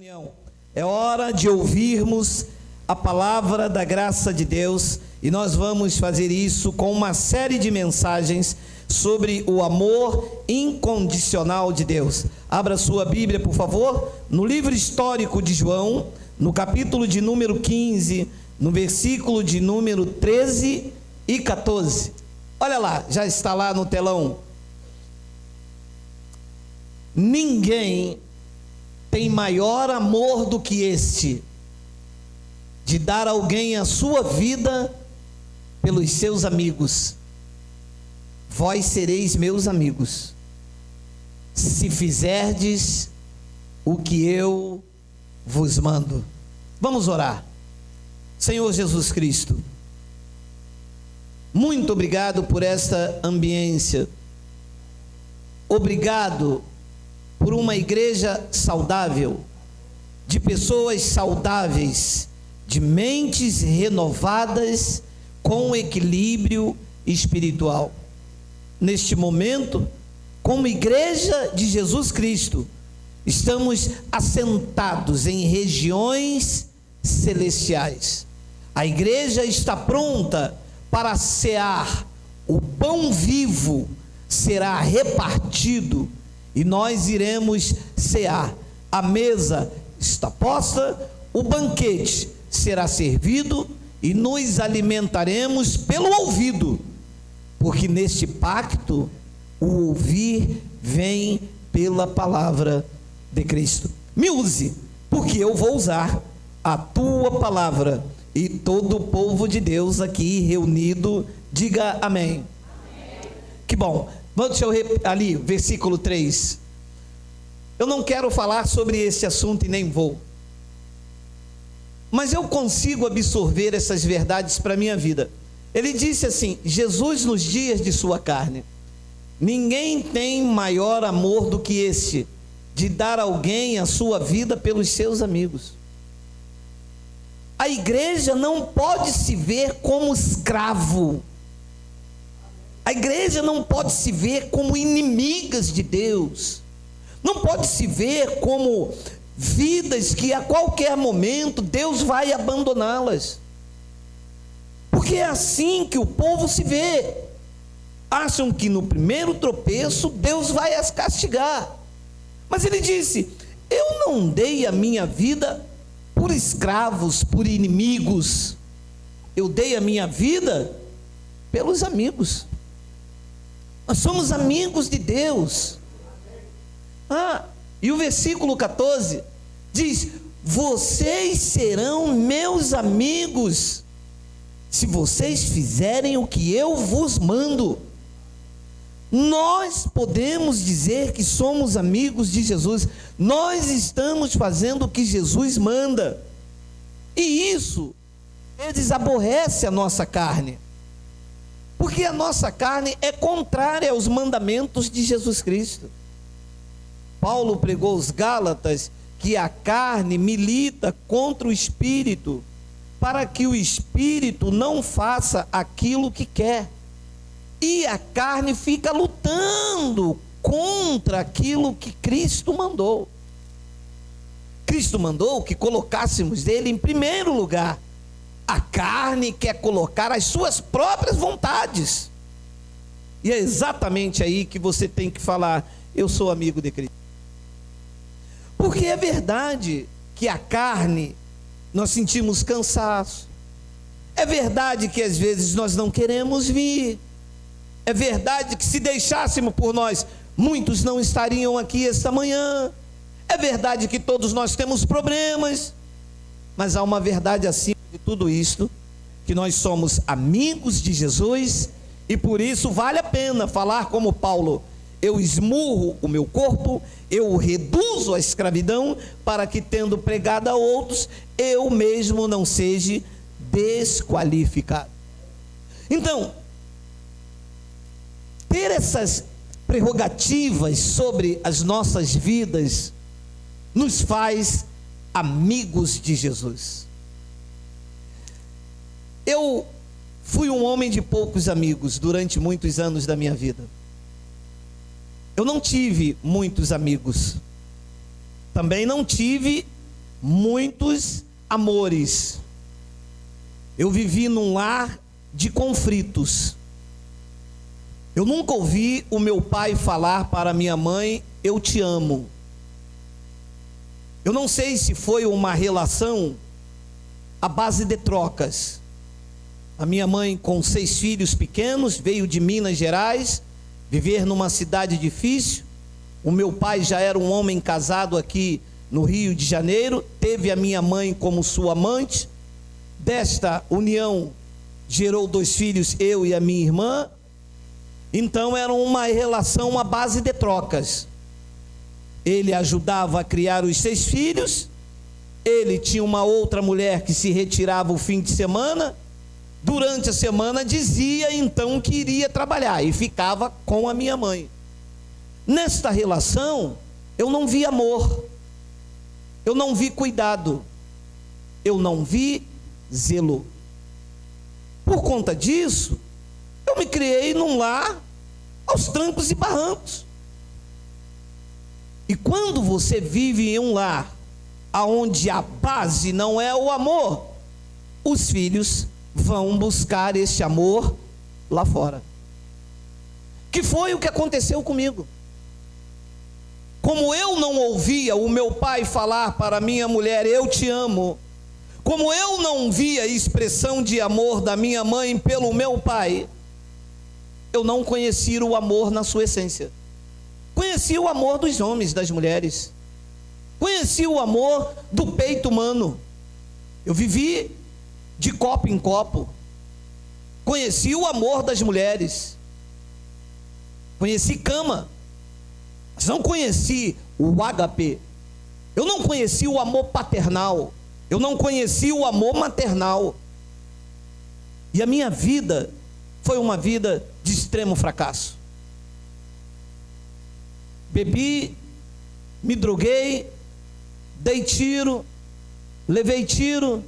reunião. É hora de ouvirmos a palavra da graça de Deus e nós vamos fazer isso com uma série de mensagens sobre o amor incondicional de Deus. Abra sua Bíblia, por favor, no livro histórico de João, no capítulo de número 15, no versículo de número 13 e 14. Olha lá, já está lá no telão. Ninguém tem maior amor do que este, de dar a alguém a sua vida pelos seus amigos. Vós sereis meus amigos, se fizerdes o que eu vos mando. Vamos orar. Senhor Jesus Cristo, muito obrigado por esta ambiência. Obrigado por uma igreja saudável, de pessoas saudáveis, de mentes renovadas, com equilíbrio espiritual. Neste momento, como igreja de Jesus Cristo, estamos assentados em regiões celestiais. A igreja está pronta para cear. O pão vivo será repartido e nós iremos cear. A mesa está posta, o banquete será servido e nos alimentaremos pelo ouvido, porque neste pacto o ouvir vem pela palavra de Cristo. Me use, porque eu vou usar a tua palavra. E todo o povo de Deus aqui reunido, diga amém. Amém. Que bom. Deixa eu ali, versículo 3. Eu não quero falar sobre esse assunto e nem vou. Mas eu consigo absorver essas verdades para a minha vida. Ele disse assim: Jesus nos dias de sua carne. Ninguém tem maior amor do que este, de dar a alguém a sua vida pelos seus amigos. A igreja não pode se ver como escravo. A igreja não pode se ver como inimigas de Deus. Não pode se ver como vidas que a qualquer momento Deus vai abandoná-las. Porque é assim que o povo se vê. Acham que no primeiro tropeço Deus vai as castigar. Mas ele disse: eu não dei a minha vida por escravos, por inimigos. Eu dei a minha vida pelos amigos. Nós somos amigos de Deus. E o versículo 14 diz: vocês serão meus amigos se vocês fizerem o que eu vos mando. Nós podemos dizer que somos amigos de Jesus. Nós estamos fazendo o que Jesus manda. E isso desaborrece a nossa carne. Porque a nossa carne é contrária aos mandamentos de Jesus Cristo. Paulo pregou aos Gálatas que a carne milita contra o espírito, para que o espírito não faça aquilo que quer. E a carne fica lutando contra aquilo que Cristo mandou. Cristo mandou que colocássemos dele em primeiro lugar. A carne quer colocar as suas próprias vontades. E é exatamente aí que você tem que falar: eu sou amigo de Cristo. Porque é verdade que a carne, nós sentimos cansaço. É verdade que às vezes nós não queremos vir. É verdade que se deixássemos por nós, muitos não estariam aqui esta manhã. É verdade que todos nós temos problemas. Mas há uma verdade acima de tudo isto, que nós somos amigos de Jesus, e por isso vale a pena falar como Paulo: eu esmurro o meu corpo, eu o reduzo à escravidão, para que, tendo pregado a outros, eu mesmo não seja desqualificado. Então, ter essas prerrogativas sobre as nossas vidas nos faz amigos de Jesus. Eu fui um homem de poucos amigos durante muitos anos da minha vida. Eu não tive muitos amigos. Também não tive muitos amores. Eu vivi num lar de conflitos. Eu nunca ouvi o meu pai falar para minha mãe: eu te amo. Eu não sei se foi uma relação à base de trocas. A minha mãe, com 6 filhos pequenos, veio de Minas Gerais, viver numa cidade difícil. O meu pai já era um homem casado aqui no Rio de Janeiro, teve a minha mãe como sua amante. Desta união gerou 2 filhos, eu e a minha irmã. Então era uma relação à base de trocas. Ele ajudava a criar os 6 filhos, ele tinha uma outra mulher que se retirava o fim de semana, durante a semana dizia então que iria trabalhar e ficava com a minha mãe. Nesta relação eu não vi amor, eu não vi cuidado, eu não vi zelo. Por conta disso, eu me criei num lar aos trancos e barrancos. E quando você vive em um lar aonde a base não é o amor, os filhos vão buscar esse amor lá fora. Que foi o que aconteceu comigo. Como eu não ouvia o meu pai falar para minha mulher: eu te amo, como eu não via a expressão de amor da minha mãe pelo meu pai, eu não conhecia o amor na sua essência. Conheci o amor dos homens, das mulheres. Conheci o amor do peito humano. Eu vivi de copo em copo. Conheci o amor das mulheres. Conheci cama. Mas não conheci o ágape. Eu não conheci o amor paternal. Eu não conheci o amor maternal. E a minha vida foi uma vida de extremo fracasso. Bebi, me droguei, dei tiro, levei tiro,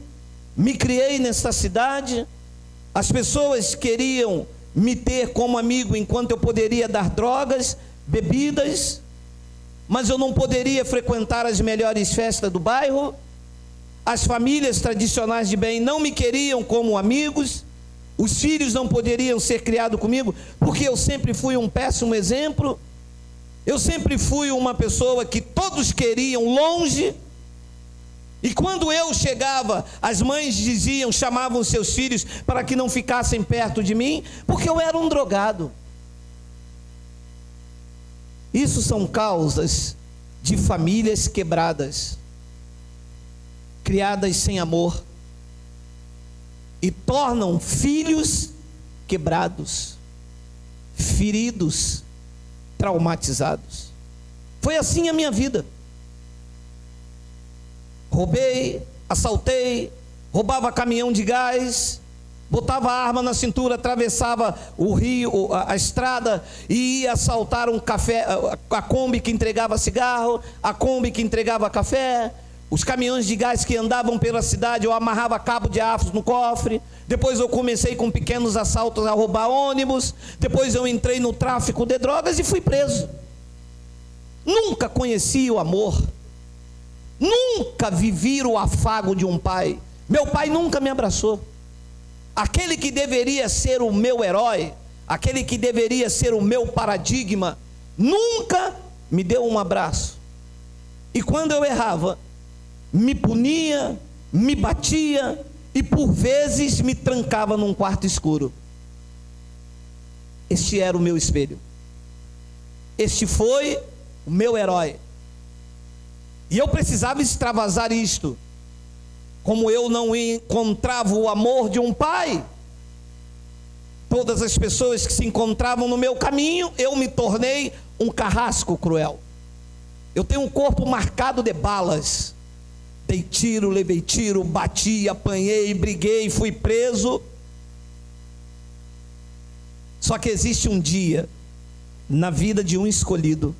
me criei nessa cidade. As pessoas queriam me ter como amigo enquanto eu poderia dar drogas, bebidas, mas eu não poderia frequentar as melhores festas do bairro. As famílias tradicionais de bem não me queriam como amigos. Os filhos não poderiam ser criados comigo, porque eu sempre fui um péssimo exemplo. Eu sempre fui uma pessoa que todos queriam longe. E quando eu chegava, as mães diziam, chamavam seus filhos para que não ficassem perto de mim, porque eu era um drogado. Isso são causas de famílias quebradas, criadas sem amor, e tornam filhos quebrados, feridos, traumatizados. Foi assim a minha vida. Roubei, assaltei, roubava caminhão de gás, botava a arma na cintura, atravessava o rio, a estrada, e ia assaltar um café, a Kombi que entregava cigarro, a Kombi que entregava café, os caminhões de gás que andavam pela cidade. Eu amarrava cabo de aço no cofre. Depois eu comecei com pequenos assaltos a roubar ônibus. Depois eu entrei no tráfico de drogas e fui preso. Nunca conheci o amor. Nunca vivi o afago de um pai. Meu pai nunca me abraçou. Aquele que deveria ser o meu herói, aquele que deveria ser o meu paradigma, nunca me deu um abraço. E quando eu errava, me punia, me batia e por vezes me trancava num quarto escuro. Este era o meu espelho. Este foi o meu herói. E eu precisava extravasar isto. Como eu não encontrava o amor de um pai, todas as pessoas que se encontravam no meu caminho, eu me tornei um carrasco cruel. Eu tenho um corpo marcado de balas. Dei tiro, levei tiro, bati, apanhei, briguei, fui preso. Só que existe um dia na vida de um escolhido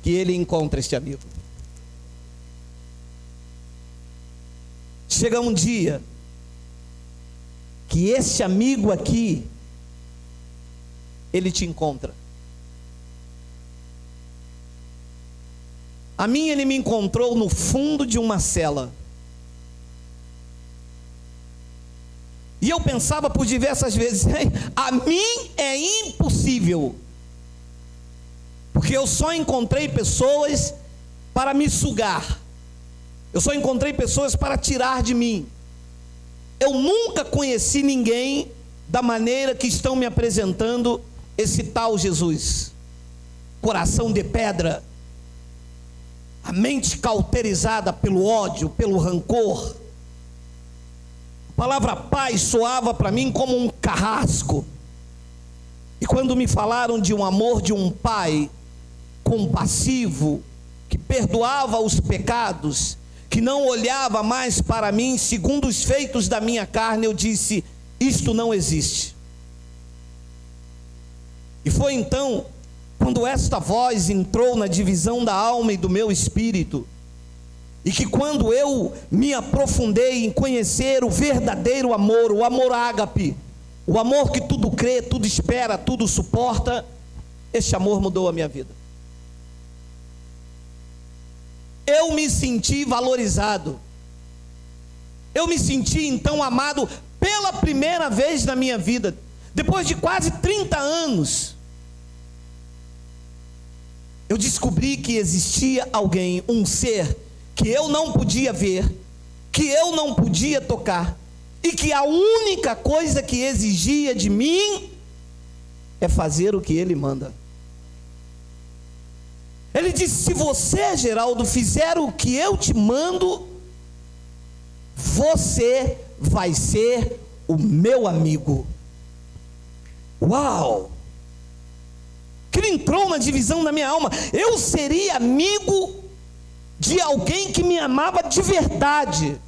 que ele encontra este amigo. Chega um dia que esse amigo aqui, ele te encontra. A mim ele me encontrou no fundo de uma cela. E eu pensava por diversas vezes, a mim é impossível, porque eu só encontrei pessoas para me sugar, eu só encontrei pessoas para tirar de mim. Eu nunca conheci ninguém da maneira que estão me apresentando esse tal Jesus. Coração de pedra, a mente cauterizada pelo ódio, pelo rancor. A palavra paz soava para mim como um carrasco. E quando me falaram de um amor de um pai compassivo, que perdoava os pecados, que não olhava mais para mim segundo os feitos da minha carne, eu disse: isto não existe. E foi então quando esta voz entrou na divisão da alma e do meu espírito, e que quando eu me aprofundei em conhecer o verdadeiro amor, o amor ágape, o amor que tudo crê, tudo espera, tudo suporta, este amor mudou a minha vida. Eu me senti valorizado, eu me senti então amado pela primeira vez na minha vida, depois de quase 30 anos, eu descobri que existia alguém, um ser, que eu não podia ver, que eu não podia tocar, e que a única coisa que exigia de mim é fazer o que ele manda. Ele disse: se você, Geraldo, fizer o que eu te mando, você vai ser o meu amigo. Uau! Que ele entrou na divisão da minha alma. Eu seria amigo de alguém que me amava de verdade,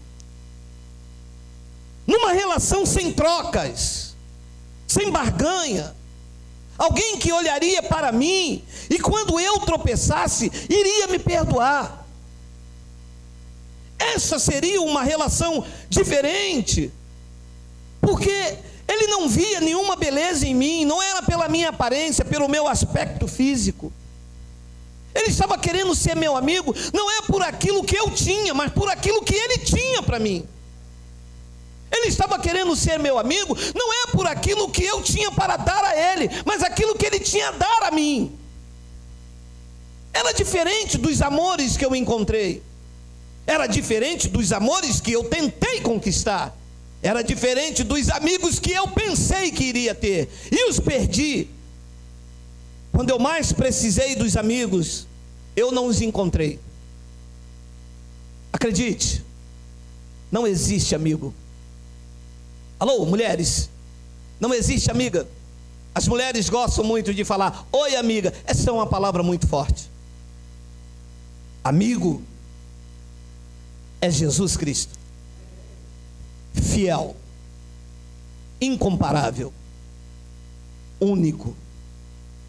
numa relação sem trocas, sem barganha. Alguém que olharia para mim e quando eu tropeçasse, iria me perdoar. Essa seria uma relação diferente, porque ele não via nenhuma beleza em mim, não era pela minha aparência, pelo meu aspecto físico. Ele estava querendo ser meu amigo, não é por aquilo que eu tinha, mas por aquilo que ele tinha para mim. Ele estava querendo ser meu amigo, não é por aquilo que eu tinha para dar a ele, mas aquilo que ele tinha a dar a mim. Era diferente dos amores que eu encontrei, era diferente dos amores que eu tentei conquistar, era diferente dos amigos que eu pensei que iria ter, e os perdi. Quando eu mais precisei dos amigos, eu não os encontrei. Acredite, não existe amigo. Alô, mulheres, não existe amiga. As mulheres gostam muito de falar: oi, amiga. Essa é uma palavra muito forte. Amigo é Jesus Cristo, fiel, incomparável, único.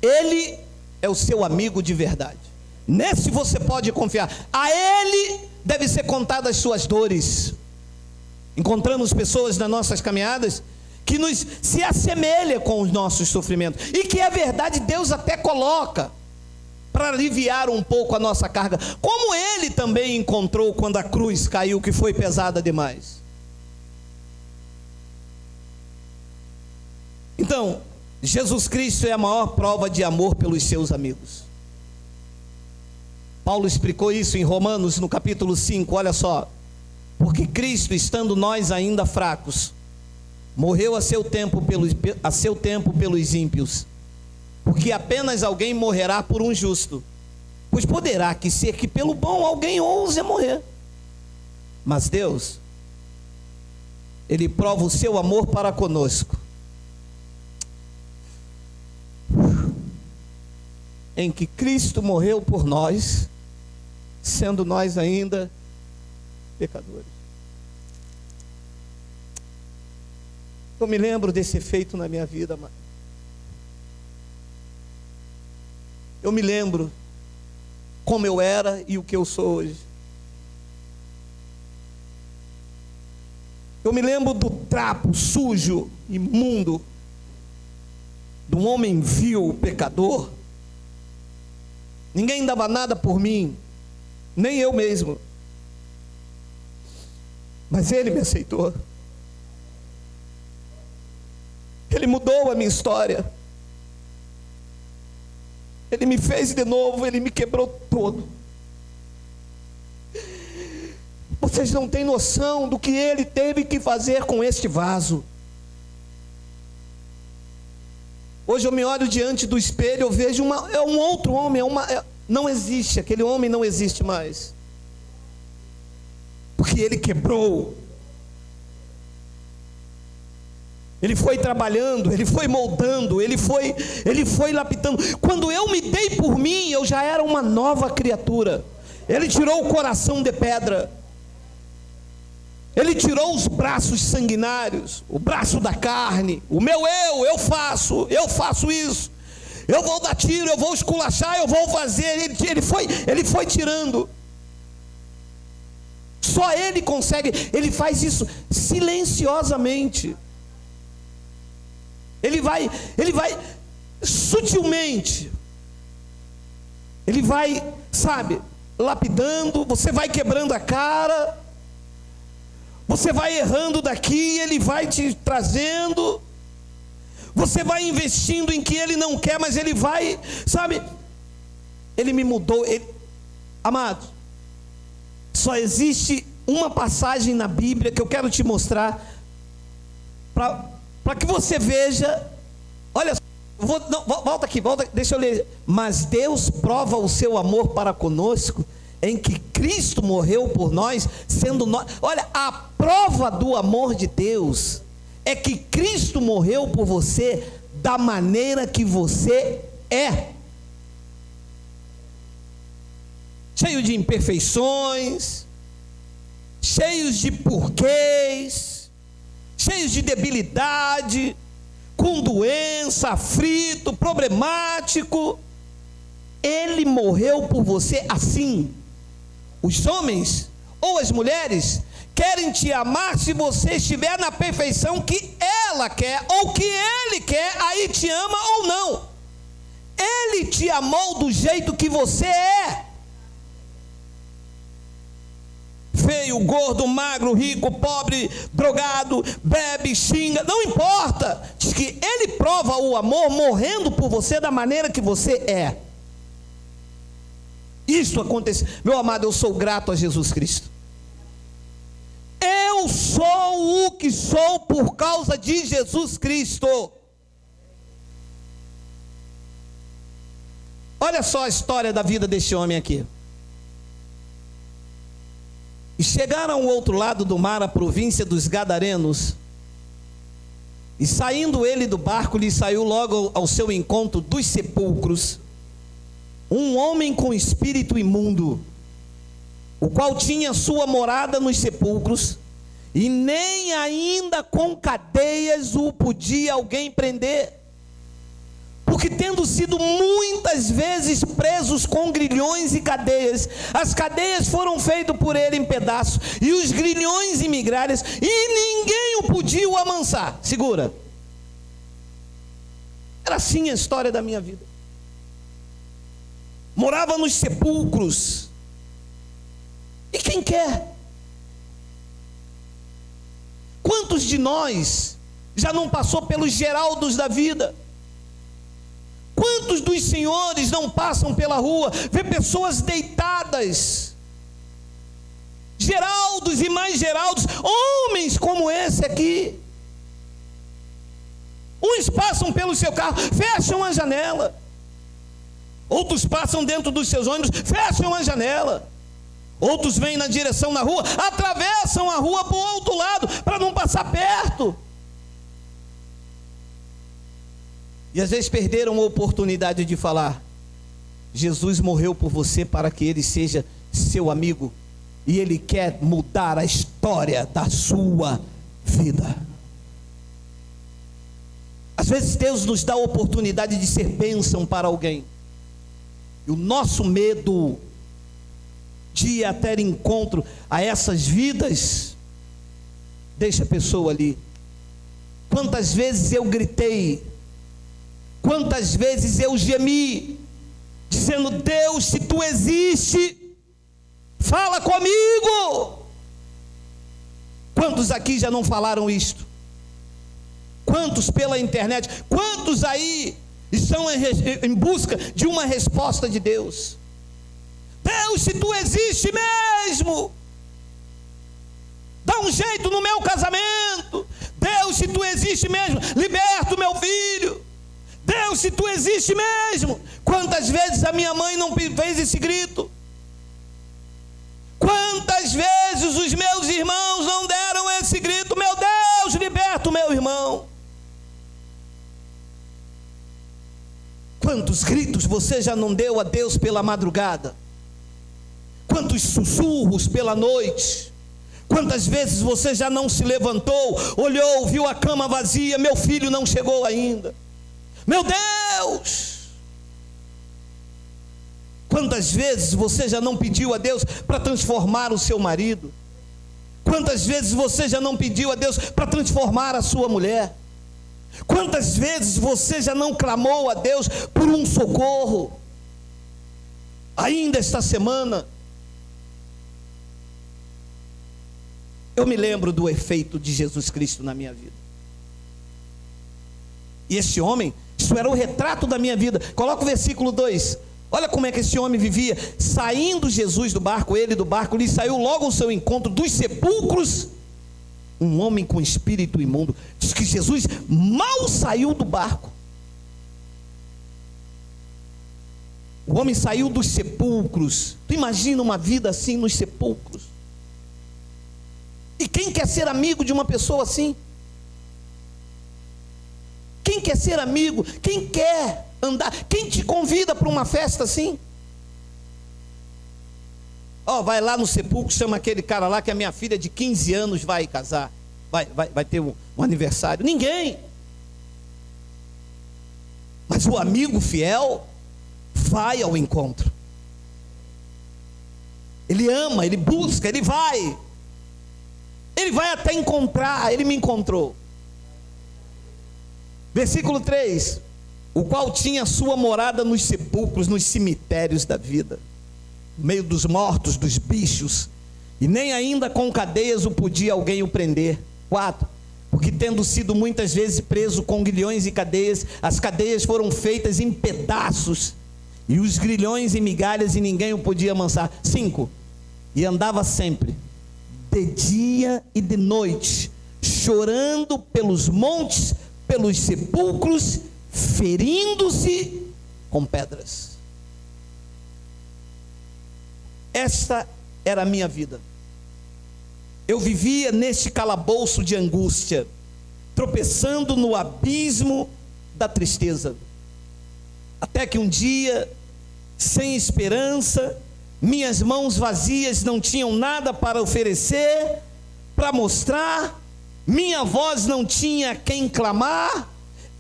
Ele é o seu amigo de verdade. Nesse você pode confiar. A Ele deve ser contada as suas dores. Encontramos pessoas nas nossas caminhadas que nos se assemelha com os nossos sofrimentos, e que é verdade, Deus até coloca para aliviar um pouco a nossa carga, como Ele também encontrou quando a cruz caiu, que foi pesada demais. Então, Jesus Cristo é a maior prova de amor pelos seus amigos. Paulo explicou isso em Romanos, no capítulo 5, olha só: porque Cristo, estando nós ainda fracos, morreu a seu tempo pelos ímpios, porque apenas alguém morrerá por um justo, pois poderá que ser que pelo bom alguém ouse morrer. Mas Deus, Ele prova o seu amor para conosco, em que Cristo morreu por nós, sendo nós ainda pecadores. Eu me lembro desse efeito na minha vida, mano. Eu me lembro como eu era e o que eu sou hoje. Eu me lembro do trapo sujo, imundo, de um homem vil, pecador. Ninguém dava nada por mim. nem eu mesmo. Mas Ele me aceitou. Ele mudou a minha história. Ele me fez de novo, Ele me quebrou todo. Vocês não têm noção do que Ele teve que fazer com este vaso. Hoje eu me olho diante do espelho, eu vejo um outro homem, não existe, aquele homem não existe mais. Porque Ele quebrou. Ele foi trabalhando, Ele foi moldando, Ele foi lapidando. Quando eu me dei por mim, eu já era uma nova criatura. Ele tirou o coração de pedra. Ele tirou os braços sanguinários, o braço da carne, o meu eu faço isso, eu vou dar tiro, eu vou esculachar, eu vou fazer. Ele foi tirando. Só Ele consegue. Ele faz isso silenciosamente. Ele vai sutilmente. Ele vai, lapidando. Você vai quebrando a cara. Você vai errando daqui, Ele vai te trazendo. Você vai investindo em que Ele não quer, mas Ele vai, Ele me mudou. Amado, só existe uma passagem na Bíblia que eu quero te mostrar, para que você veja. Olha, volta aqui, deixa eu ler. Mas Deus prova o seu amor para conosco, em que Cristo morreu por nós, sendo nós. Olha, a prova do amor de Deus é que Cristo morreu por você da maneira que você é. Cheio de imperfeições, cheios de porquês, cheios de debilidade, com doença, aflito, problemático. Ele morreu por você assim. Os homens ou as mulheres querem te amar se você estiver na perfeição que ela quer ou que ele quer, aí te ama ou não. Ele te amou do jeito que você é. Feio, gordo, magro, rico, pobre, drogado, bebe, xinga, não importa. Diz que Ele prova o amor morrendo por você da maneira que você é. Isso aconteceu. Meu amado, eu sou grato a Jesus Cristo. Eu sou o que sou por causa de Jesus Cristo. Olha só a história da vida deste homem aqui. E chegaram ao outro lado do mar, a província dos Gadarenos. E saindo ele do barco, lhe saiu logo ao seu encontro dos sepulcros um homem com espírito imundo, o qual tinha sua morada nos sepulcros, e nem ainda com cadeias o podia alguém prender, porque tendo sido muitas vezes presos com grilhões e cadeias, as cadeias foram feitas por ele em pedaços, e os grilhões em migalhas, e ninguém o podia o amansar. Segura. Era assim a história da minha vida. Morava nos sepulcros. E quem quer? Quantos de nós já não passou pelos Geraldos da vida? Quantos dos senhores não passam pela rua, vê pessoas deitadas, Geraldos e mais Geraldos, homens como esse aqui. Uns passam pelo seu carro, fecham a janela. Outros passam dentro dos seus ônibus, fecham a janela. Outros vêm na direção na rua, atravessam a rua para o outro lado, para não passar perto. E às vezes perderam a oportunidade de falar: Jesus morreu por você para que Ele seja seu amigo, e Ele quer mudar a história da sua vida. Às vezes Deus nos dá a oportunidade de ser bênção para alguém, e o nosso medo de ir até encontro a essas vidas deixa a pessoa ali. Quantas vezes eu gritei, quantas vezes eu gemi, dizendo: Deus, se Tu existe, Fala comigo. Quantos aqui já não falaram isto? Quantos pela internet? Quantos aí estão em busca de uma resposta de Deus? Deus, se tu existe mesmo, dá um jeito no meu casamento. Deus, se tu existe mesmo, liberta o meu filho. Deus, se tu existe mesmo. Quantas vezes a minha mãe não fez esse grito? Quantas vezes os meus irmãos não deram esse grito? Meu Deus, liberta o meu irmão. Quantos gritos você já não deu a Deus pela madrugada? Quantos sussurros pela noite? Quantas vezes você já não se levantou, olhou, viu a cama vazia, meu filho não chegou ainda? Meu Deus! Quantas vezes você já não pediu a Deus para transformar o seu marido? Quantas vezes você já não pediu a Deus para transformar a sua mulher? Quantas vezes você já não clamou a Deus por um socorro? Ainda esta semana, eu me lembro do efeito de Jesus Cristo na minha vida. E esse homem, isso era o retrato da minha vida. Coloca o versículo 2. Olha como é que esse homem vivia. Saindo Jesus do barco, ele do barco, lhe saiu logo ao seu encontro dos sepulcros um homem com espírito imundo. Diz que Jesus mal saiu do barco. O homem saiu dos sepulcros. Tu imagina uma vida assim nos sepulcros? E quem quer ser amigo de uma pessoa assim? Quem quer ser amigo? Quem quer andar? Quem te convida para uma festa assim? Vai lá no sepulcro, chama aquele cara lá que a minha filha de 15 anos vai casar. Vai ter um aniversário. Ninguém. Mas o amigo fiel vai ao encontro. Ele ama, ele busca, ele vai. Ele vai até encontrar. Ele me encontrou. Versículo 3: o qual tinha sua morada nos sepulcros, nos cemitérios da vida, no meio dos mortos, dos bichos, e nem ainda com cadeias o podia alguém o prender. 4: porque tendo sido muitas vezes preso com grilhões e cadeias, as cadeias foram feitas em pedaços, e os grilhões em migalhas, e ninguém o podia amansar. 5: e andava sempre, de dia e de noite, chorando pelos montes, pelos sepulcros, ferindo-se com pedras. Esta era a minha vida. Eu vivia neste calabouço de angústia, tropeçando no abismo da tristeza, até que um dia, sem esperança, minhas mãos vazias, não tinham nada para oferecer, para mostrar, minha voz não tinha quem clamar,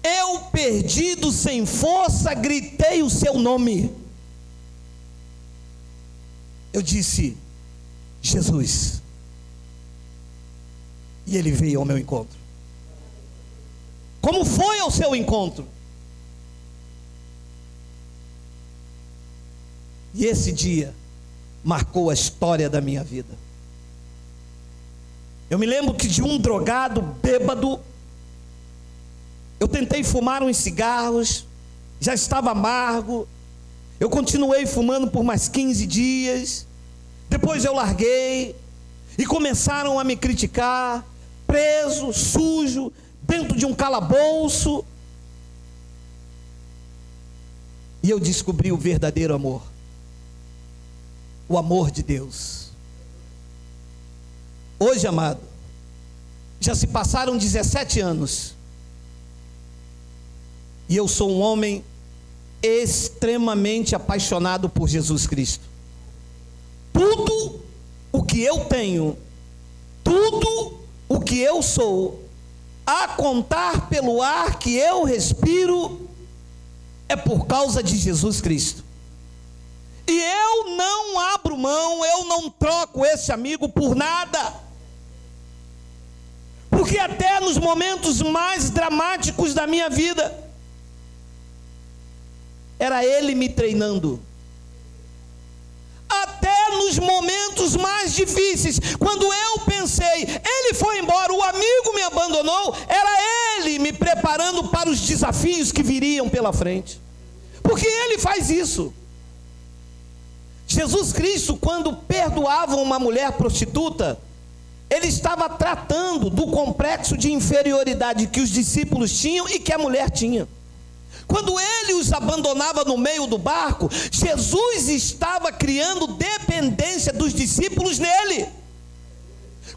eu, perdido, sem força, gritei o seu nome. Eu disse: Jesus. E ele veio ao meu encontro. Como foi ao seu encontro? E esse dia marcou a história da minha vida. Eu me lembro que de um drogado, bêbado, eu tentei fumar uns cigarros, já estava amargo, eu continuei fumando por mais 15 dias, depois eu larguei, e começaram a me criticar, preso, sujo, dentro de um calabouço, e eu descobri o verdadeiro amor, o amor de Deus. Hoje, amado, já se passaram 17 anos, e eu sou um homem extremamente apaixonado por Jesus Cristo. Tudo o que eu tenho, tudo o que eu sou, a contar pelo ar que eu respiro, é por causa de Jesus Cristo. E eu não abro mão, eu não troco esse amigo por nada. Porque até nos momentos mais dramáticos da minha vida, era ele me treinando. Até nos momentos mais difíceis, quando eu pensei, ele foi embora, o amigo me abandonou, era ele me preparando para os desafios que viriam pela frente. Porque ele faz isso. Jesus Cristo, quando perdoava uma mulher prostituta, ele estava tratando do complexo de inferioridade que os discípulos tinham e que a mulher tinha. Quando ele os abandonava no meio do barco, Jesus estava criando dependência dos discípulos nele.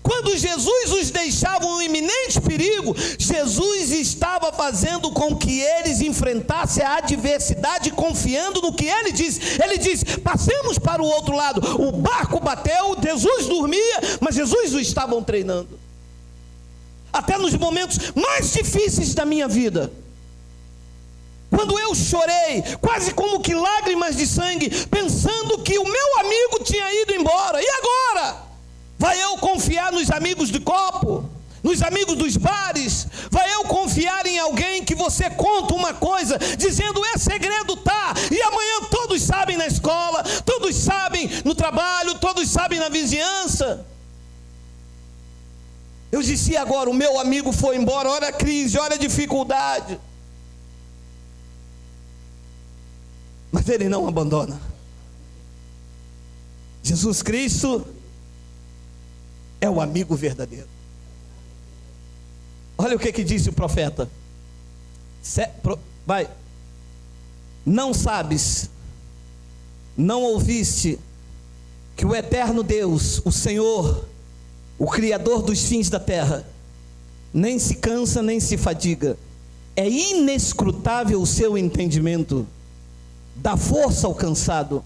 Quando Jesus os deixava em um iminente perigo, Jesus estava fazendo com que eles enfrentassem a adversidade, confiando no que ele disse. Ele disse: passemos para o outro lado. O barco bateu, Jesus dormia, mas Jesus os estavam treinando. Até nos momentos mais difíceis da minha vida, quando eu chorei, quase como que lágrimas de sangue, pensando que o meu amigo tinha ido embora, e agora? Vai eu confiar nos amigos do copo? Nos amigos dos bares? Vai eu confiar em alguém que você conta uma coisa, dizendo é segredo, tá? E amanhã todos sabem na escola, todos sabem no trabalho, todos sabem na vizinhança. Eu disse: agora o meu amigo foi embora, olha a crise, olha a dificuldade. Mas ele não abandona. Jesus Cristo é o amigo verdadeiro. Olha o que disse o profeta. Vai. Não sabes, não ouviste que o eterno Deus, o Senhor, o Criador dos fins da terra, nem se cansa nem se fadiga, é inescrutável o seu entendimento, dá força ao cansado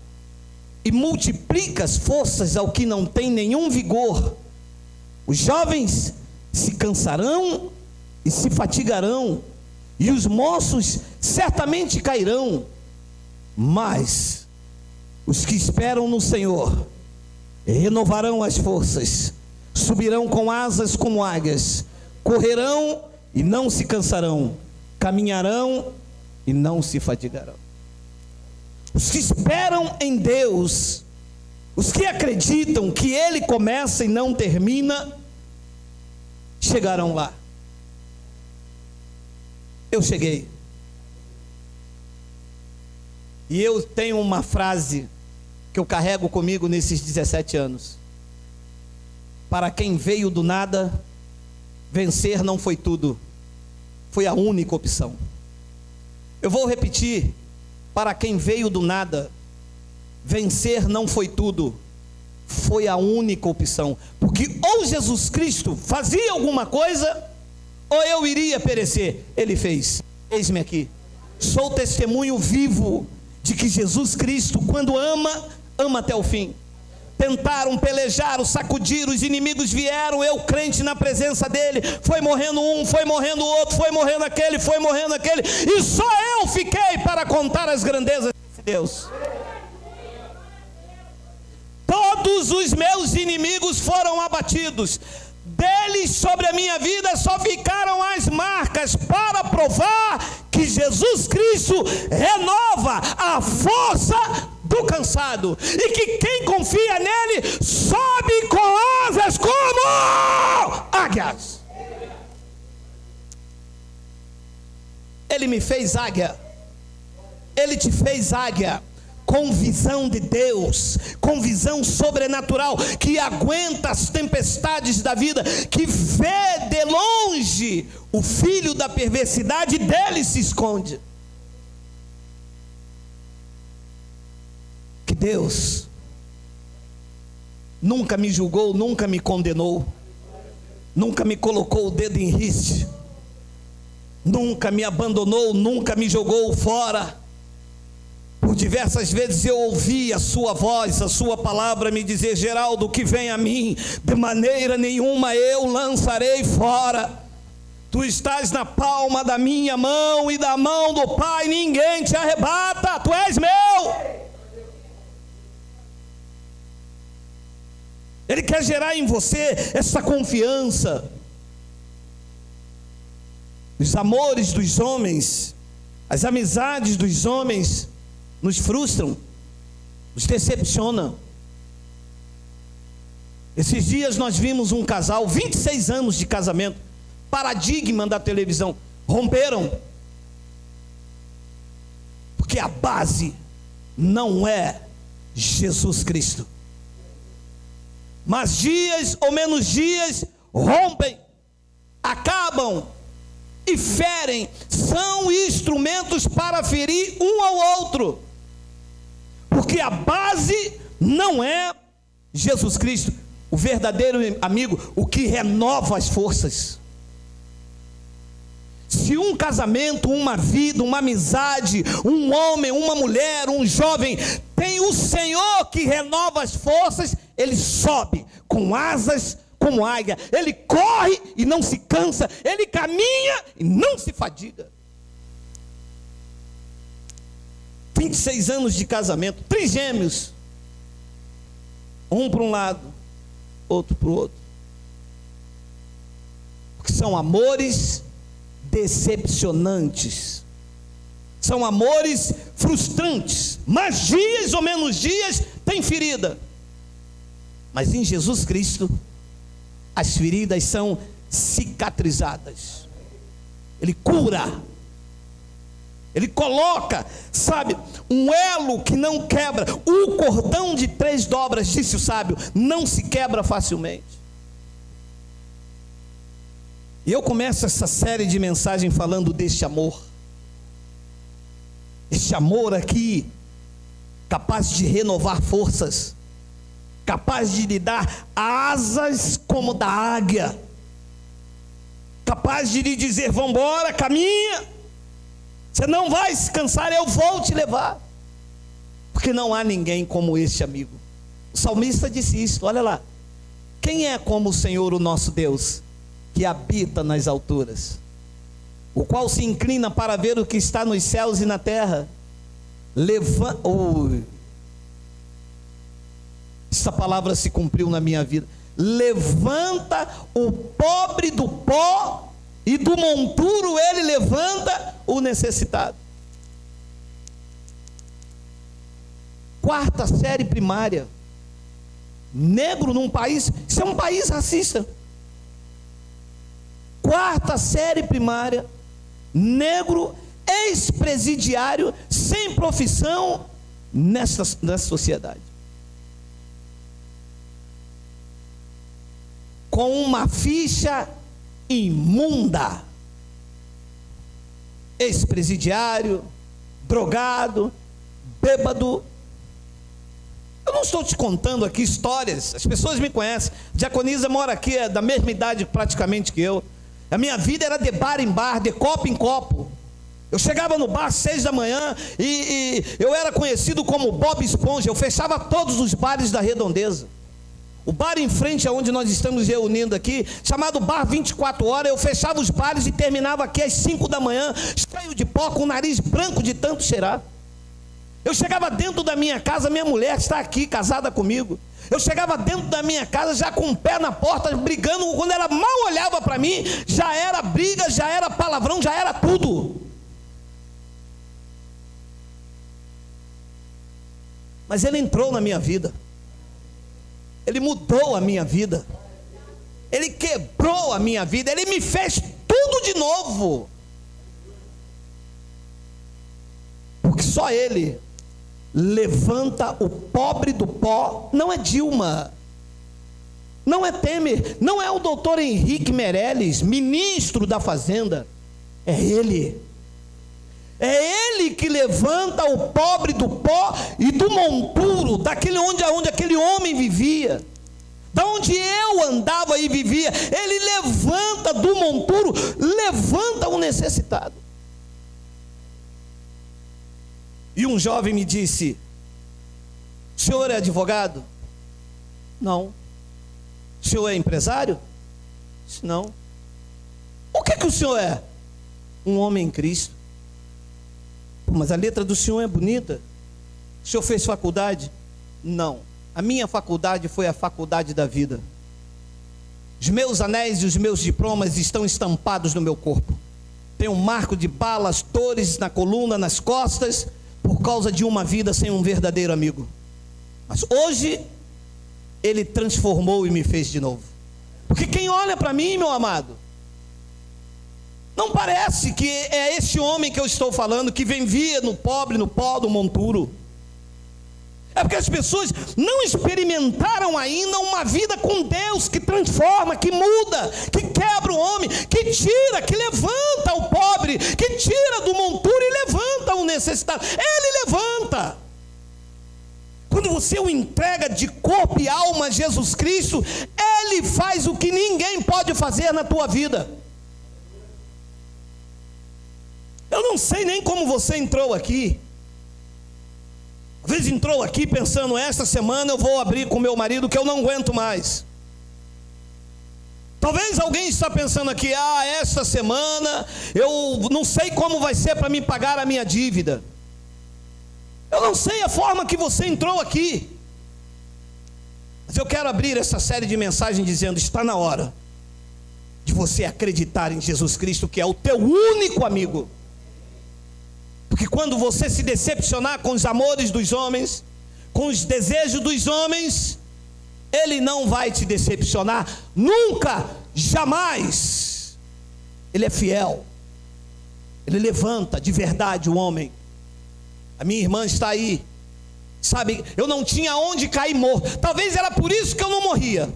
e multiplica as forças ao que não tem nenhum vigor. Os jovens se cansarão e se fatigarão, e os moços certamente cairão, mas os que esperam no Senhor renovarão as forças, subirão com asas como águias, correrão e não se cansarão, caminharão e não se fatigarão. Os que esperam em Deus, os que acreditam que Ele começa e não termina, chegarão lá. Eu cheguei. E eu tenho uma frase que eu carrego comigo nesses 17 anos. Para quem veio do nada, vencer não foi tudo, foi a única opção. Eu vou repetir: para quem veio do nada, vencer não foi tudo, foi a única opção. Porque ou Jesus Cristo fazia alguma coisa, ou eu iria perecer. Ele fez. Eis-me aqui. Sou testemunho vivo de que Jesus Cristo, quando ama, ama até o fim. Tentaram, pelejaram, sacudiram, os inimigos vieram, eu crente na presença dele, foi morrendo um, foi morrendo outro, foi morrendo aquele, e só eu fiquei para contar as grandezas de Deus. Todos os meus inimigos foram abatidos, deles sobre a minha vida só ficaram as marcas para provar que Jesus Cristo renova a força do cansado, e que quem confia nele sobe com asas como águias. Ele me fez águia, ele te fez águia, com visão de Deus, com visão sobrenatural, que aguenta as tempestades da vida, que vê de longe o filho da perversidade, dele se esconde. Que Deus nunca me julgou, nunca me condenou, nunca me colocou o dedo em riste, nunca me abandonou, nunca me jogou fora. Por diversas vezes eu ouvi a sua voz, a sua palavra me dizer: Geraldo, que vem a mim, de maneira nenhuma eu lançarei fora. Tu estás na palma da minha mão, e da mão do Pai ninguém te arrebata. Tu és meu. Ele quer gerar em você essa confiança. Os amores dos homens, as amizades dos homens nos frustram, nos decepcionam. Esses dias nós vimos um casal, 26 anos de casamento, paradigma da televisão, romperam. Porque a base não é Jesus Cristo. Mas dias ou menos dias rompem, acabam e ferem, são instrumentos para ferir um ao outro. Porque a base não é Jesus Cristo, o verdadeiro amigo, o que renova as forças. Se um casamento, uma vida, uma amizade, um homem, uma mulher, um jovem, tem o Senhor que renova as forças, ele sobe com asas como águia, ele corre e não se cansa, ele caminha e não se fadiga. 26 anos de casamento, trigêmeos, um para um lado, outro para o outro, porque são amores decepcionantes, são amores frustrantes, mas dias ou menos dias tem ferida, mas em Jesus Cristo as feridas são cicatrizadas, Ele cura, Ele coloca, sabe, um elo que não quebra, o cordão de 3 dobras, disse o sábio, não se quebra facilmente. E eu começo essa série de mensagens falando deste amor. Este amor aqui, capaz de renovar forças, capaz de lhe dar asas como da águia, capaz de lhe dizer, vamos embora, caminha, você não vai se cansar, eu vou te levar. Porque não há ninguém como este amigo. O salmista disse isso, olha lá. Quem é como o Senhor, o nosso Deus, que habita nas alturas, o qual se inclina para ver o que está nos céus e na terra? Essa palavra se cumpriu na minha vida. Levanta o pobre do pó, e do monturo ele levanta o necessitado. 4ª série primária. Negro num país, isso é um país racista. 4ª série primária, negro, ex-presidiário, sem profissão nessa sociedade, com uma ficha imunda, ex-presidiário, drogado, bêbado. Eu não estou te contando aqui histórias, as pessoas me conhecem. Diaconisa mora aqui, é da mesma idade praticamente que eu. A minha vida era de bar em bar, de copo em copo. Eu chegava no bar às 6 da manhã e eu era conhecido como Bob Esponja. Eu fechava todos os bares da Redondeza. O bar em frente aonde nós estamos reunindo aqui, chamado Bar 24 Horas, eu fechava os bares e terminava aqui às 5 da manhã, cheio de pó, com o nariz branco de tanto cheirar. Eu chegava dentro da minha casa, minha mulher está aqui, casada comigo. Eu chegava dentro da minha casa já com o pé na porta, brigando. Quando ela mal olhava para mim, já era briga, já era palavrão, já era tudo. Mas ele entrou na minha vida, ele mudou a minha vida, ele quebrou a minha vida, ele me fez tudo de novo. Porque só ele levanta o pobre do pó. Não é Dilma, não é Temer, não é o doutor Henrique Meirelles, ministro da Fazenda. É ele. É ele que levanta o pobre do pó e do monturo, daquele onde aquele homem vivia, da onde eu andava e vivia. Ele levanta do monturo, levanta o necessitado. E um jovem me disse: o senhor é advogado? Não. O senhor é empresário? Disse, não. O que o senhor é? Um homem em Cristo. Mas a letra do senhor é bonita. O senhor fez faculdade? Não. A minha faculdade foi a faculdade da vida. Os meus anéis e os meus diplomas estão estampados no meu corpo. Tenho um marco de balas, dores na coluna, nas costas, por causa de uma vida sem um verdadeiro amigo. Mas hoje Ele transformou e me fez de novo. Porque quem olha para mim, meu amado, não parece que é esse homem que eu estou falando, que vivia no pobre, no pó do monturo. É porque as pessoas não experimentaram ainda uma vida com Deus, que transforma, que muda, que quebra o homem, que tira, que levanta o pobre, que tira do monturo e levanta o necessitado. Ele levanta. Quando você o entrega de corpo e alma a Jesus Cristo, Ele faz o que ninguém pode fazer na tua vida. Eu não sei nem como você entrou aqui. Às vezes entrou aqui pensando, esta semana eu vou abrir com meu marido que eu não aguento mais. Talvez alguém está pensando aqui, esta semana eu não sei como vai ser para me pagar a minha dívida. Eu não sei a forma que você entrou aqui. Mas eu quero abrir essa série de mensagens dizendo, está na hora de você acreditar em Jesus Cristo, que é o teu único amigo. Porque quando você se decepcionar com os amores dos homens, com os desejos dos homens, Ele não vai te decepcionar, nunca, jamais. Ele é fiel, Ele levanta de verdade o homem. A minha irmã está aí, sabe, eu não tinha onde cair morto, talvez era por isso que eu não morria.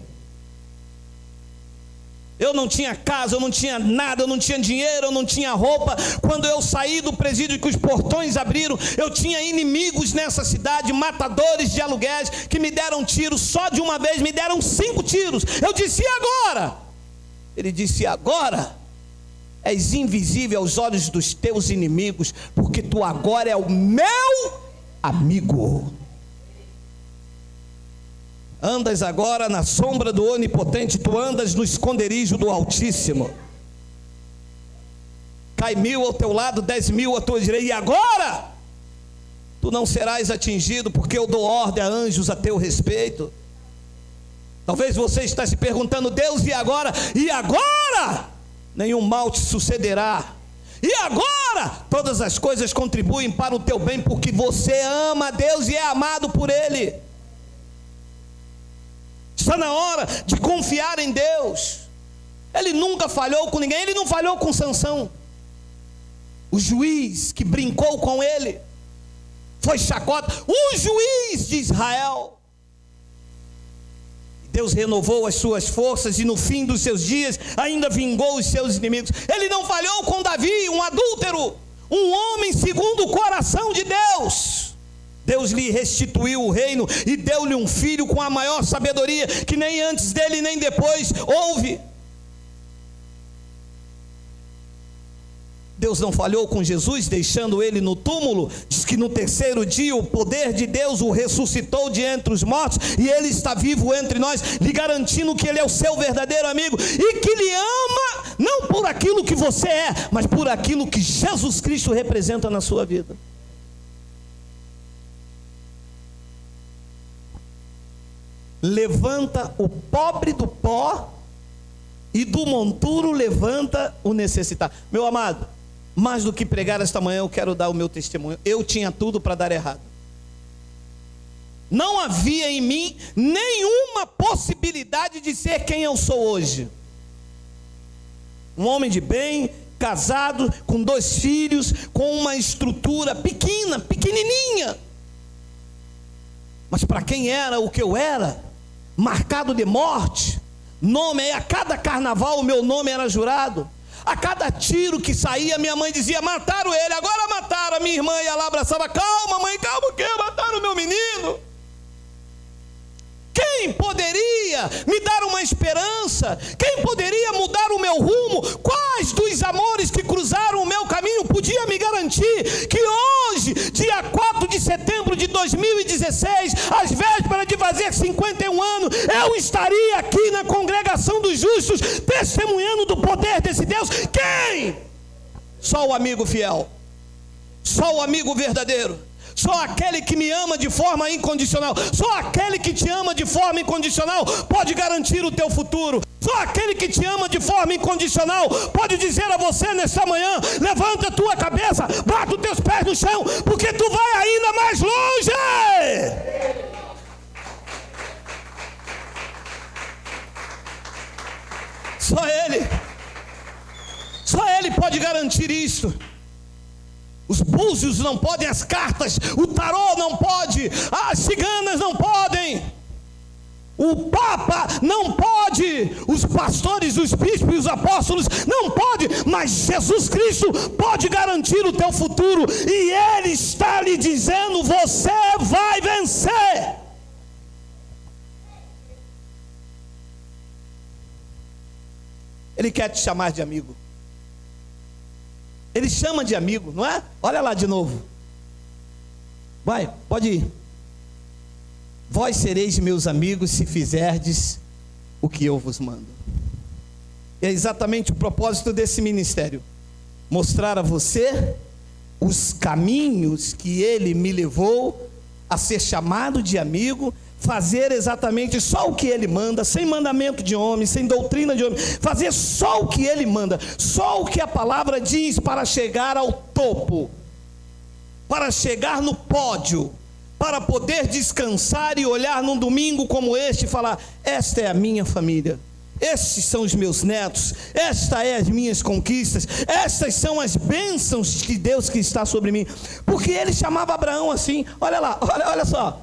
Eu não tinha casa, eu não tinha nada, eu não tinha dinheiro, eu não tinha roupa. Quando eu saí do presídio que os portões abriram, eu tinha inimigos nessa cidade, matadores de aluguéis, que me deram tiros, só de uma vez me deram 5 tiros. Eu disse, e agora? Ele disse, agora és invisível aos olhos dos teus inimigos, porque tu agora é o meu amigo. Andas agora na sombra do Onipotente, tu andas no esconderijo do Altíssimo. Cai 1000 ao teu lado, 10.000 à tua direita, e agora tu não serás atingido, porque eu dou ordem a anjos a teu respeito. Talvez você está se perguntando, Deus, e agora? E agora? Nenhum mal te sucederá. E agora? Todas as coisas contribuem para o teu bem, porque você ama a Deus e é amado por Ele. Está na hora de confiar em Deus. Ele nunca falhou com ninguém. Ele não falhou com Sansão. O juiz que brincou com ele foi chacota. O juiz de Israel. Deus renovou as suas forças e no fim dos seus dias ainda vingou os seus inimigos. Ele não falhou com Davi, um adúltero, um homem segundo o coração de Deus. Deus lhe restituiu o reino e deu-lhe um filho com a maior sabedoria que nem antes dele nem depois houve. Deus não falhou com Jesus, deixando ele no túmulo. Diz que no 3º dia o poder de Deus o ressuscitou de entre os mortos, e ele está vivo entre nós, lhe garantindo que ele é o seu verdadeiro amigo, e que lhe ama, não por aquilo que você é, mas por aquilo que Jesus Cristo representa na sua vida. Levanta o pobre do pó, e do monturo levanta o necessitado. Meu amado, mais do que pregar esta manhã, eu quero dar o meu testemunho. Eu tinha tudo para dar errado. Não havia em mim nenhuma possibilidade de ser quem eu sou hoje. Um homem de bem, casado, com 2 filhos, com uma estrutura pequenininha. Mas para quem era o que eu era, marcado de morte, nome, a cada carnaval o meu nome era jurado. A cada tiro que saía, minha mãe dizia, mataram ele, agora mataram. A minha irmã ia lá, abraçava, calma mãe, calma, o quê? Mataram o meu menino. Quem poderia me dar uma esperança? Quem poderia mudar o meu rumo? Quais dos amores que cruzaram o meu caminho podia me garantir que hoje, dia 4 de setembro de 2016, às vésperas de fazer 51 anos, eu estaria aqui na congregação dos justos, testemunhando do poder desse Deus? Quem? Só o amigo fiel, só o amigo verdadeiro. Só aquele que me ama de forma incondicional, só aquele que te ama de forma incondicional pode garantir o teu futuro. Só aquele que te ama de forma incondicional pode dizer a você nesta manhã, levanta a tua cabeça, bate os teus pés no chão, porque tu vai ainda mais longe. Só Ele pode garantir isso. Os búzios não podem, as cartas, o tarô não pode, as ciganas não podem, o Papa não pode, os pastores, os bispos e os apóstolos não podem, mas Jesus Cristo pode garantir o teu futuro, e Ele está lhe dizendo: você vai vencer. Ele quer te chamar de amigo. Ele chama de amigo, não é? Olha lá de novo. Vai, pode ir. Vós sereis meus amigos se fizerdes o que eu vos mando. É exatamente o propósito desse ministério: mostrar a você os caminhos que Ele me levou a ser chamado de amigo, fazer exatamente só o que Ele manda, sem mandamento de homem, sem doutrina de homem, fazer só o que Ele manda, só o que a palavra diz, para chegar ao topo, para chegar no pódio, para poder descansar e olhar num domingo como este e falar: esta é a minha família, estes são os meus netos, esta é as minhas conquistas, estas são as bênçãos de Deus que está sobre mim. Porque Ele chamava Abraão assim, olha lá, olha só: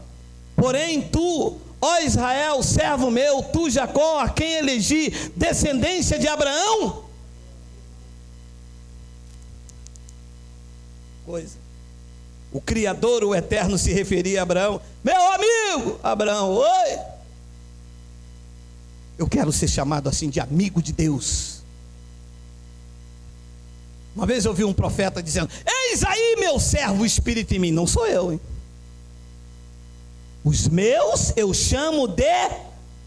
porém tu, ó Israel, servo meu, tu Jacó, a quem elegi, descendência de Abraão. Coisa. O Criador, o Eterno, se referia a Abraão: meu amigo Abraão, oi. Eu quero ser chamado assim de amigo de Deus. Uma vez eu ouvi um profeta dizendo: eis aí meu servo, o Espírito em mim. Não sou eu, hein? Os meus eu chamo de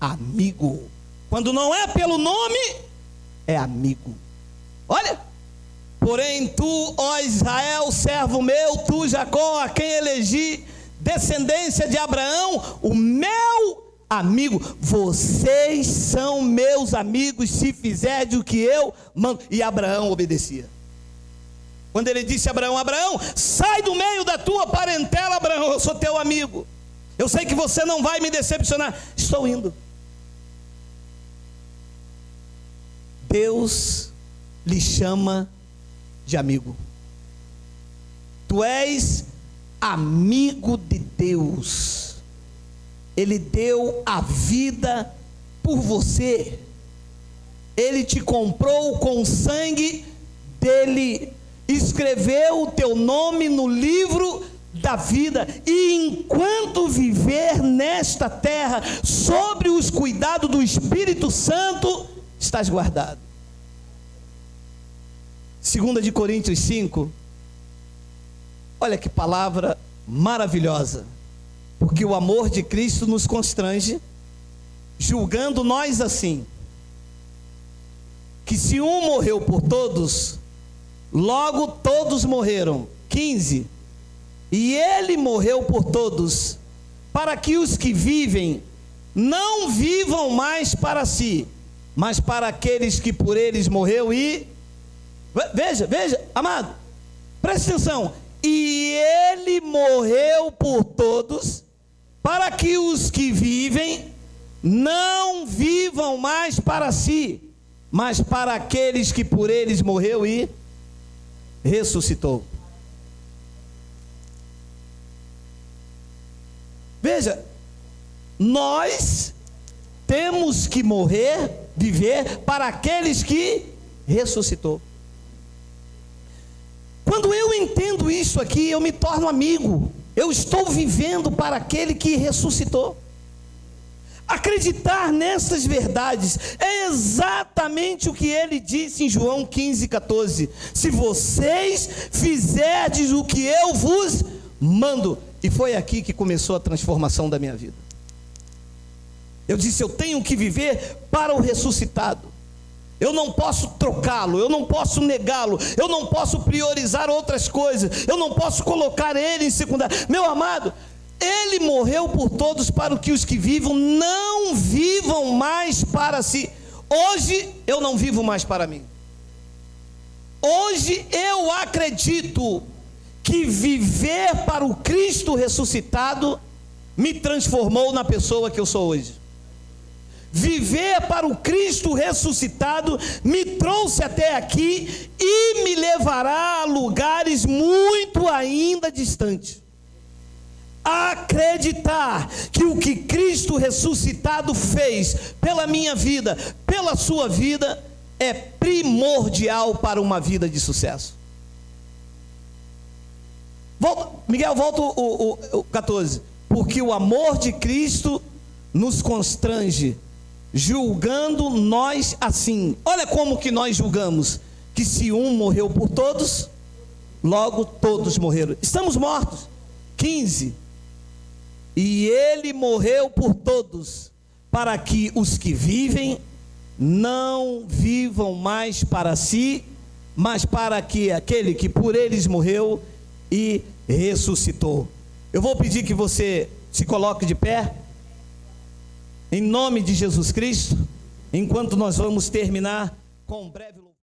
amigo. Quando não é pelo nome, é amigo. Olha: porém tu, ó Israel, servo meu, tu Jacó, a quem elegi, descendência de Abraão, o meu amigo. Vocês são meus amigos se fizerdes o que eu mando. E Abraão obedecia. Quando ele disse a Abraão: Abraão, sai do meio da tua parentela. Abraão, eu sou teu amigo, eu sei que você não vai me decepcionar, estou indo. Deus lhe chama de amigo. Tu és amigo de Deus. Ele deu a vida por você. Ele te comprou com o sangue dele. Escreveu o teu nome no livro da vida. E enquanto viver nesta terra, sobre os cuidados do Espírito Santo, estás guardado. 2 Coríntios 5. Olha que palavra maravilhosa. Porque o amor de Cristo nos constrange, julgando nós assim: que se um morreu por todos, logo todos morreram. 15. E Ele morreu por todos, para que os que vivem não vivam mais para si, mas para aqueles que por eles morreu. E veja, amado, preste atenção: e Ele morreu por todos, para que os que vivem não vivam mais para si, mas para aqueles que por eles morreu e ressuscitou. Veja, nós temos que morrer, viver para aqueles que ressuscitou. Quando eu entendo isso aqui, eu me torno amigo. Eu estou vivendo para aquele que ressuscitou. Acreditar nessas verdades é exatamente o que ele disse em João 15,14: se vocês fizerdes o que eu vos mando. E foi aqui que começou a transformação da minha vida. Eu disse: eu tenho que viver para o ressuscitado. Eu não posso trocá-lo, eu não posso negá-lo, eu não posso priorizar outras coisas, eu não posso colocar ele em secundário. Meu amado, ele morreu por todos, para que os que vivam não vivam mais para si. Hoje eu não vivo mais para mim. Hoje eu acredito que viver para o Cristo ressuscitado me transformou na pessoa que eu sou hoje. Viver para o Cristo ressuscitado me trouxe até aqui e me levará a lugares muito ainda distantes. Acreditar que o que Cristo ressuscitado fez pela minha vida, pela sua vida, é primordial para uma vida de sucesso. Miguel, volta o 14. Porque o amor de Cristo nos constrange, julgando nós assim. Olha como que nós julgamos: que se um morreu por todos, logo todos morreram. Estamos mortos. 15. E ele morreu por todos, para que os que vivem não vivam mais para si, mas para que aquele que por eles morreu e ressuscitou. Eu vou pedir que você se coloque de pé, em nome de Jesus Cristo, enquanto nós vamos terminar com um breve